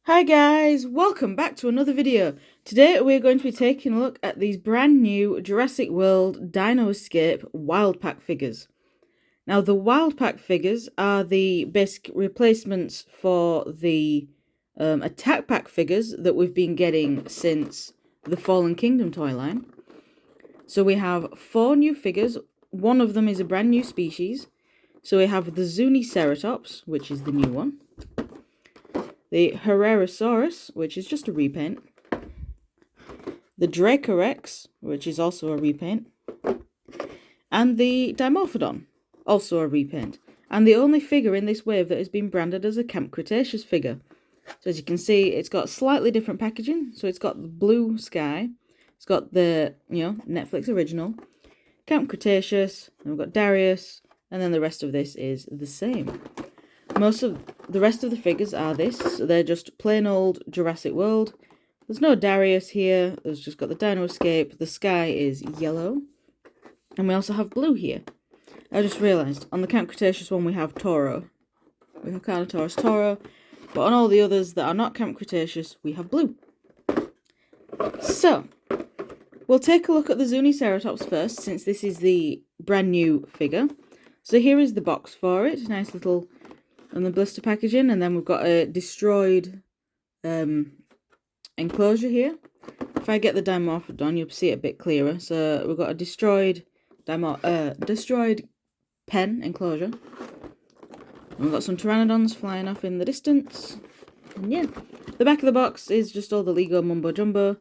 Hi guys, welcome back to another video. Today we're going to be taking a look at these brand new Jurassic World Dino Escape Wild Pack figures. Now the Wild Pack figures are the basic replacements for the Attack Pack figures that we've been getting since the Fallen Kingdom toy line. So we have 4 new figures, one of them is a brand new species. So we have the Zuniceratops, which is the new one. The Herrerasaurus, which is just a repaint. The Dracorex, which is also a repaint. And the Dimorphodon, also a repaint. And the only figure in this wave that has been branded as a Camp Cretaceous figure. So as you can see, it's got slightly different packaging. So it's got the blue sky. It's got the, Netflix original. Camp Cretaceous. And we've got Darius. And then the rest of this is the same. Most of the rest of the figures are this. So they're just plain old Jurassic World. There's no Darius here. There's just got the Dino Escape. The sky is yellow. And we also have blue here. I just realised, on the Camp Cretaceous one we have Toro. We have Carnotaurus Toro. But on all the others that are not Camp Cretaceous, we have blue. So, we'll take a look at the Zuniceratops first, since this is the brand new figure. So here is the box for it. Nice little and the blister packaging, and then we've got a destroyed enclosure here. If I get the Dimorphodon, you'll see it a bit clearer. So we've got a destroyed pen enclosure. And we've got some pteranodons flying off in the distance. And yeah, the back of the box is just all the Lego mumbo jumbo.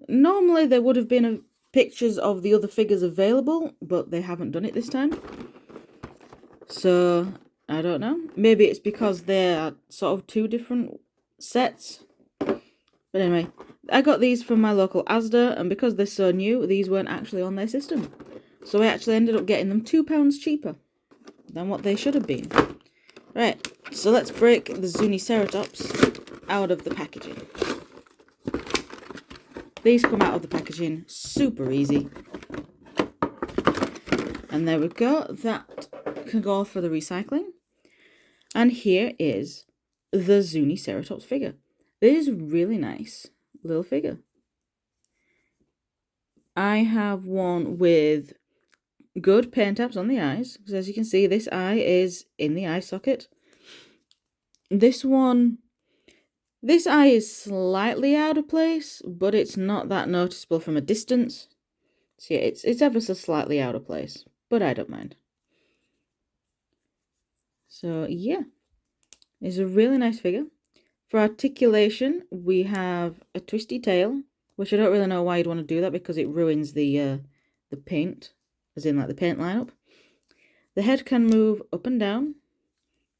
Normally there would have been pictures of the other figures available, but they haven't done it this time. So I don't know. Maybe it's because they're sort of 2 different sets. But anyway, I got these from my local Asda, and because they're so new, these weren't actually on their system. So I actually ended up getting them £2 cheaper than what they should have been. Right, so let's break the Zuniceratops out of the packaging. These come out of the packaging super easy. And there we go. That can go for the recycling. And here is the Zuniceratops figure. This is a really nice little figure. I have one with good paint apps on the eyes, because as you can see, this eye is in the eye socket. This eye is slightly out of place, but it's not that noticeable from a distance. So yeah, it's ever so slightly out of place, but I don't mind. So yeah, it's a really nice figure. For articulation, we have a twisty tail, which I don't really know why you'd want to do that, because it ruins the paint, as in like the paint lineup. The head can move up and down.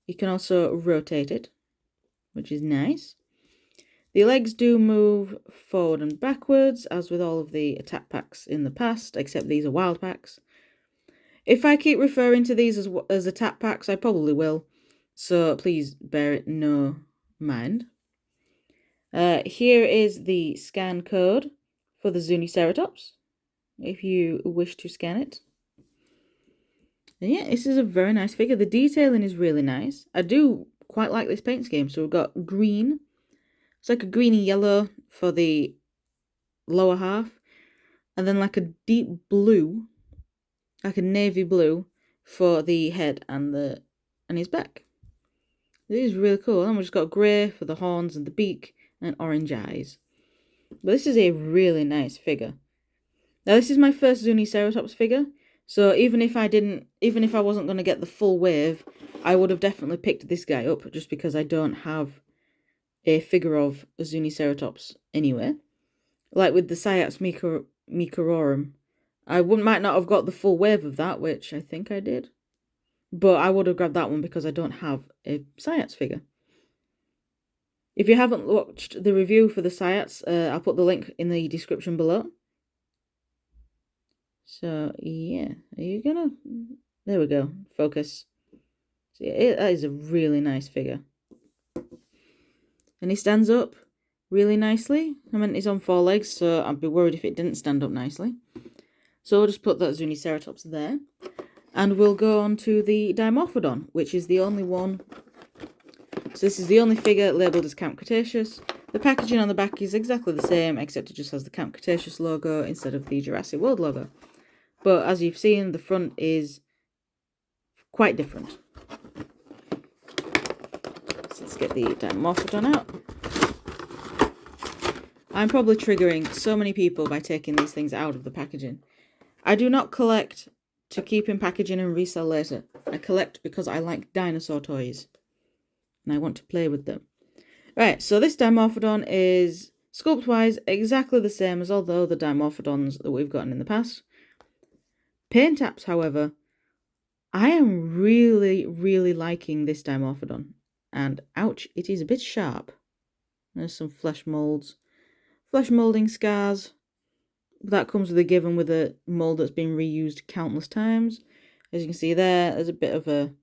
You can also rotate it, which is nice. The legs do move forward and backwards, as with all of the attack packs in the past, except these are wild packs. If I keep referring to these as attack packs, I probably will, so please bear it no mind. Here is the scan code for the Zuniceratops, if you wish to scan it. And yeah, this is a very nice figure. The detailing is really nice. I do quite like this paint scheme. So we've got green. It's like a greeny yellow for the lower half. And then like a deep blue, like a navy blue for the head and his back. This is really cool. And we've just got grey for the horns and the beak and orange eyes. But this is a really nice figure. Now this is my first Zuniceratops figure. So even if I wasn't going to get the full wave, I would have definitely picked this guy up, just because I don't have a figure of a Zuniceratops anyway. Like with the Cyats Microrum, I might not have got the full wave of that, which I think I did. But I would have grabbed that one because I don't have a Cyats figure. If you haven't watched the review for the Cyats, I'll put the link in the description below. So, yeah, there we go, focus. So, yeah, that is a really nice figure. And he stands up really nicely. I mean, he's on 4 legs, so I'd be worried if it didn't stand up nicely. So we'll just put that Zuniceratops there. And we'll go on to the Dimorphodon, which is the only one. So this is the only figure labelled as Camp Cretaceous. The packaging on the back is exactly the same, except it just has the Camp Cretaceous logo instead of the Jurassic World logo. But as you've seen, the front is quite different. So let's get the Dimorphodon out. I'm probably triggering so many people by taking these things out of the packaging. I do not collect to keep in packaging and resell later. I collect because I like dinosaur toys. And I want to play with them. Right, so this Dimorphodon is, sculpt-wise, exactly the same as all the other Dimorphodons that we've gotten in the past. Paint apps, however, I am really, really liking this Dimorphodon. And ouch, it is a bit sharp. There's some flesh molds. Flesh molding scars. That comes with a given with a mold that's been reused countless times. As you can see there's a bit of a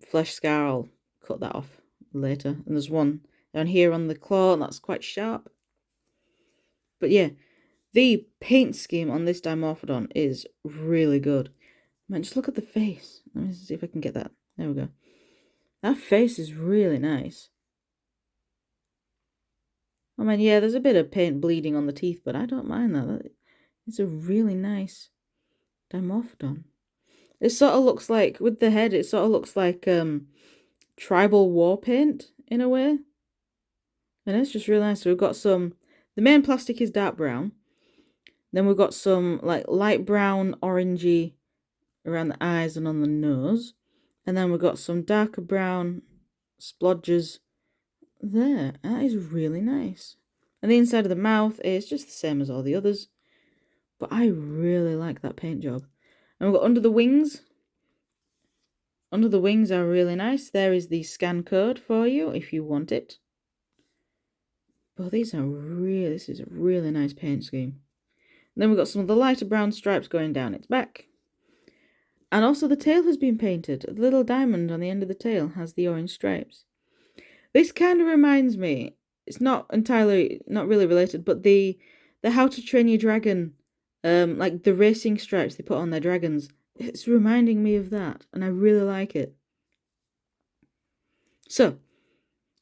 flesh scar. I'll cut that off later. And there's one down here on the claw, and that's quite sharp. But yeah, the paint scheme on this Dimorphodon is really good. Man, just look at the face. Let me see if I can get that. There we go. That face is really nice. I mean, yeah, there's a bit of paint bleeding on the teeth, but I don't mind that. It's a really nice Dimorphodon. It sort of looks like, with the head, it sort of looks like tribal war paint in a way. And it's just really nice. So we've got some, the main plastic is dark brown. Then we've got some like light brown, orangey around the eyes and on the nose. And then we've got some darker brown splodges there. That is really nice. And the inside of the mouth is just the same as all the others. But I really like that paint job. And we've got under the wings. Under the wings are really nice. There is the scan code for you if you want it. But these are really, this is a really nice paint scheme. And then we've got some of the lighter brown stripes going down its back. And also the tail has been painted. The little diamond on the end of the tail has the orange stripes. This kind of reminds me, it's not really related, but the How to Train Your Dragon, like the racing stripes they put on their dragons, it's reminding me of that, and I really like it. So,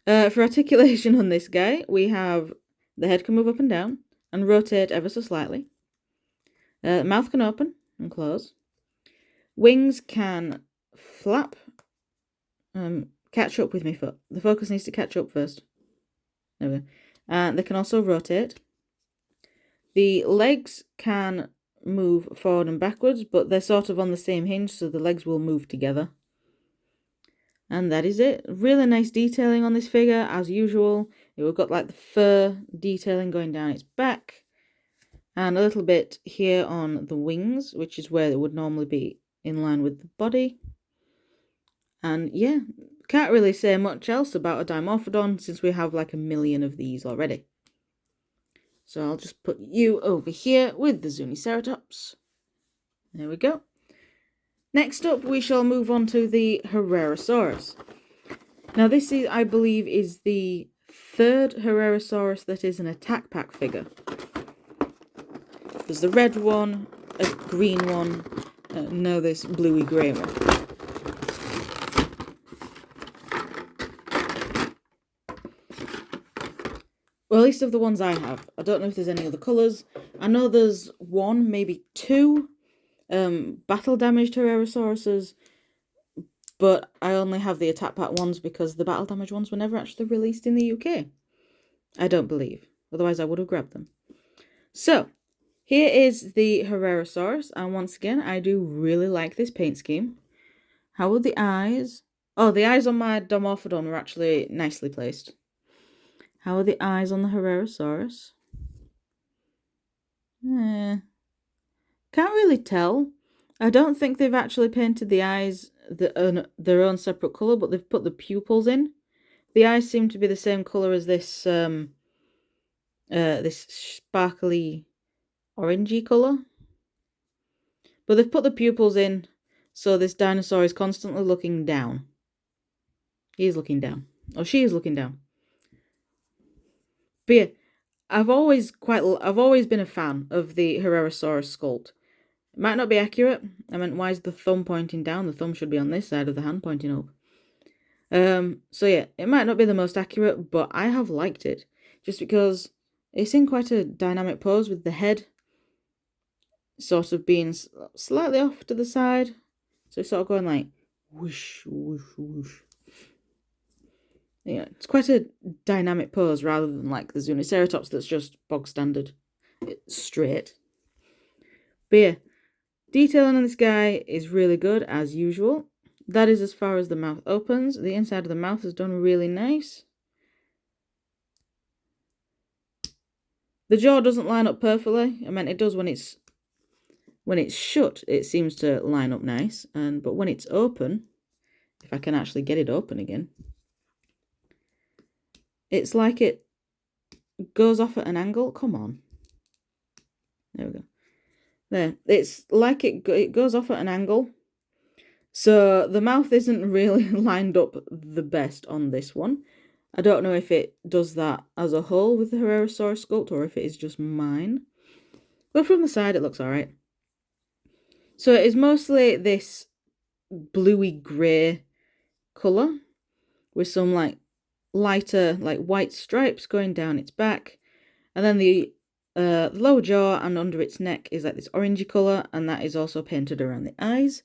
for articulation on this guy, we have the head can move up and down and rotate ever so slightly. Mouth can open and close. Wings can flap. Catch up with me, foot. The focus needs to catch up first. There we go. And they can also rotate. The legs can move forward and backwards, but they're sort of on the same hinge, so the legs will move together. And that is it. Really nice detailing on this figure, as usual. We've got like the fur detailing going down its back. And a little bit here on the wings, which is where it would normally be in line with the body. And yeah, can't really say much else about a Dimorphodon since we have like a million of these already. So I'll just put you over here with the Zuniceratops. There we go. Next up, we shall move on to the Herrerasaurus. Now this is, I believe, is the third Herrerasaurus that is an attack pack figure. There's the red one, a green one, now this bluey grey one. Well, at least of the ones I have. I don't know if there's any other colours. I know there's one, maybe two battle damaged Herrerasauruses, but I only have the attack pack ones because the battle damaged ones were never actually released in the UK. I don't believe. Otherwise I would have grabbed them. So, here is the Herrerasaurus, and once again, I do really like this paint scheme. How are the eyes? Oh, the eyes on my Dimorphodon were actually nicely placed. How are the eyes on the Herrerasaurus? Can't really tell. I don't think they've actually painted the eyes their own separate colour, but they've put the pupils in. The eyes seem to be the same colour as this this sparkly orangey colour. But they've put the pupils in, so this dinosaur is constantly looking down. He is looking down. Or she is looking down. But yeah, I've always been a fan of the Herrerasaurus sculpt. It might not be accurate. I meant, why is the thumb pointing down? The thumb should be on this side of the hand pointing up. So yeah, it might not be the most accurate, but I have liked it. Just because it's in quite a dynamic pose with the head sort of being slightly off to the side. So it's sort of going like whoosh, whoosh, whoosh. Yeah, it's quite a dynamic pose rather than like the Zuniceratops that's just bog standard. It's straight. But yeah, detailing on this guy is really good as usual. That is as far as the mouth opens. The inside of the mouth is done really nice. The jaw doesn't line up perfectly. I mean, it does when it's shut, it seems to line up nice. But when it's open, if I can actually get it open again, it's like it goes off at an angle. Come on. There we go. There. It's like it goes off at an angle. So the mouth isn't really lined up the best on this one. I don't know if it does that as a whole with the Herrerasaurus sculpt or if it is just mine. But from the side, it looks alright. So it is mostly this bluey grey colour with some like lighter like white stripes going down its back. And then the lower jaw and under its neck is like this orangey colour, and that is also painted around the eyes.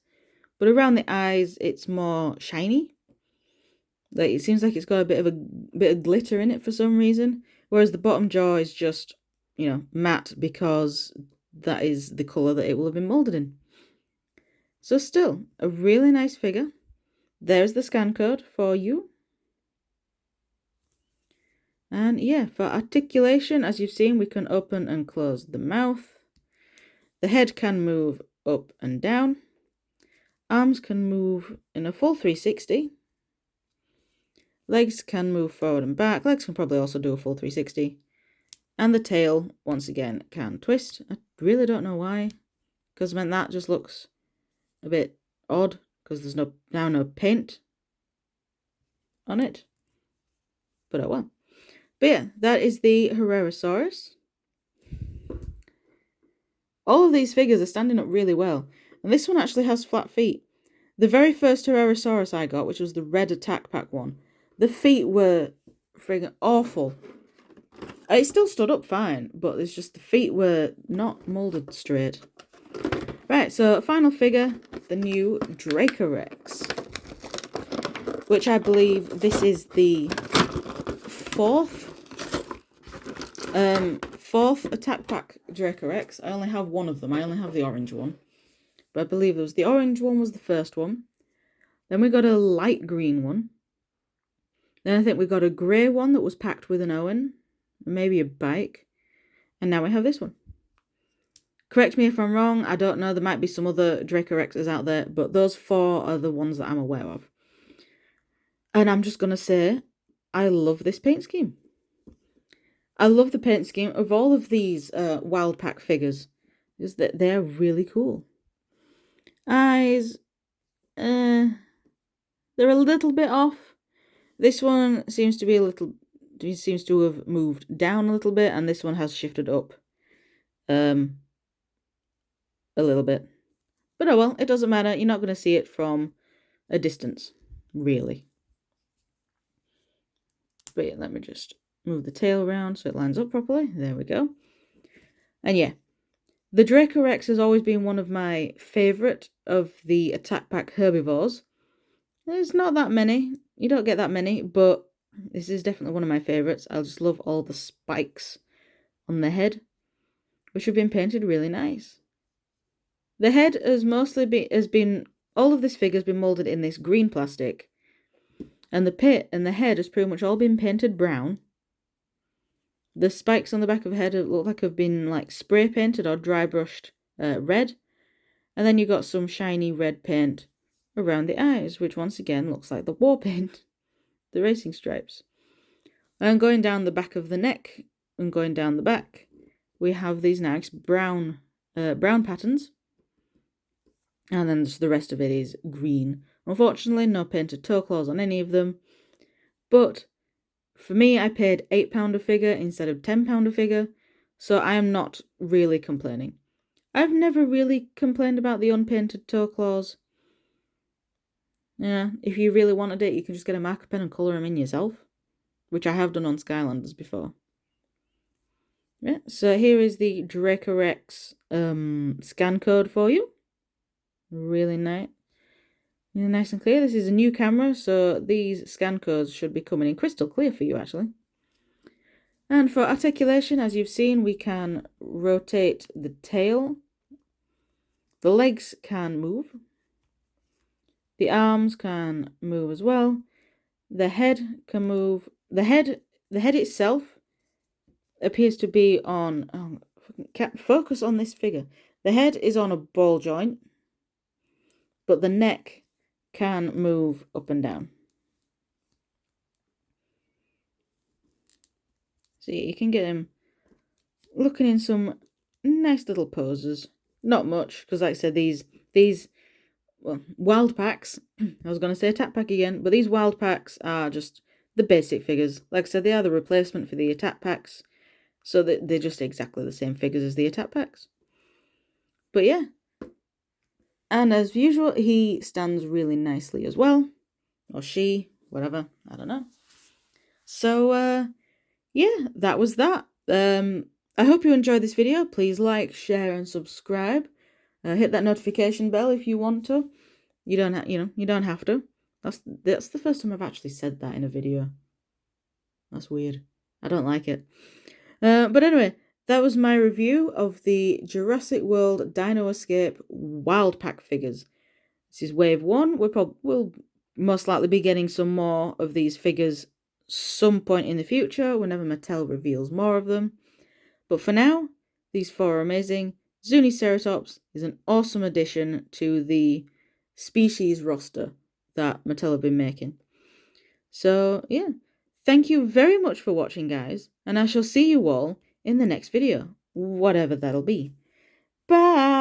But around the eyes, it's more shiny. Like it seems like it's got a bit of glitter in it for some reason. Whereas the bottom jaw is just, you know, matte because that is the colour that it will have been moulded in. So still, a really nice figure. There's the scan code for you. And yeah, for articulation, as you've seen, we can open and close the mouth. The head can move up and down. Arms can move in a full 360. Legs can move forward and back. Legs can probably also do a full 360. And the tail, once again, can twist. I really don't know why. Because I mean, that just looks a bit odd. Because there's now no paint on it. But oh well. But yeah, that is the Herrerasaurus. All of these figures are standing up really well. And this one actually has flat feet. The very first Herrerasaurus I got, which was the red attack pack one, the feet were friggin' awful. It still stood up fine, but it's just the feet were not moulded straight. Right, so final figure, the new Dracorex. Which I believe this is the fourth attack pack Dracorex. I only have one of them. I only have the orange one. But I believe the orange one was the first one. Then we got a light green one. Then I think we got a grey one that was packed with an Owen. Maybe a bike. And now we have this one. Correct me if I'm wrong. I don't know. There might be some other Dracorexes out there. But those four are the ones that I'm aware of. And I'm just going to say, I love this paint scheme. I love the paint scheme of all of these wild pack figures. Is that they're really cool. Eyes, they're a little bit off. This one seems to have moved down a little bit, and this one has shifted up a little bit. But oh well, it doesn't matter. You're not going to see it from a distance, really. But yeah, let me just move the tail around so it lines up properly. There we go. And yeah, the Dracorex has always been one of my favourite of the attack pack herbivores. There's not that many. You don't get that many, but this is definitely one of my favourites. I just love all the spikes on the head, which have been painted really nice. The head has all of this figure has been moulded in this green plastic. And the pit and the head has pretty much all been painted brown. The spikes on the back of the head look like have been like spray painted or dry brushed red. And then you got some shiny red paint around the eyes, which once again looks like the war paint, the racing stripes. And going down the back of the neck and going down the back, we have these nice brown patterns. And then the rest of it is green. Unfortunately, no painted toe claws on any of them. But for me, I paid £8 a figure instead of £10 a figure. So I am not really complaining. I've never really complained about the unpainted toe claws. Yeah, if you really wanted it, you can just get a marker pen and colour them in yourself, which I have done on Skylanders before. Yeah, so here is the Dracorex scan code for you. Really nice. Really nice and clear. This is a new camera, so these scan codes should be coming in crystal clear for you, actually. And for articulation, as you've seen, we can rotate the tail. The legs can move. The arms can move as well. The head can move. The head itself appears to be on... Oh, can't focus on this figure. The head is on a ball joint, but the neck can move up and down. See, you can get him looking in some nice little poses. Not much, because like I said, these well, wild packs, I was going to say attack pack again, but these wild packs are just the basic figures. Like I said, they are the replacement for the attack packs, so that they're just exactly the same figures as the attack packs. But yeah, and as usual, he stands really nicely as well, or she, whatever, I don't know. So yeah, that was that. I hope you enjoyed this video. Please like, share, and subscribe. Hit that notification bell if you want to. You don't, you don't have to. That's the first time I've actually said that in a video. That's weird. I don't like it. But anyway, that was my review of the Jurassic World Dino Escape Wild Pack figures. This is wave 1. We'll most likely be getting some more of these figures some point in the future, whenever Mattel reveals more of them. But for now, these 4 are amazing. Zuniceratops is an awesome addition to the species roster that Mattel have been making. So yeah, thank you very much for watching, guys, and I shall see you all in the next video, whatever that'll be. Bye!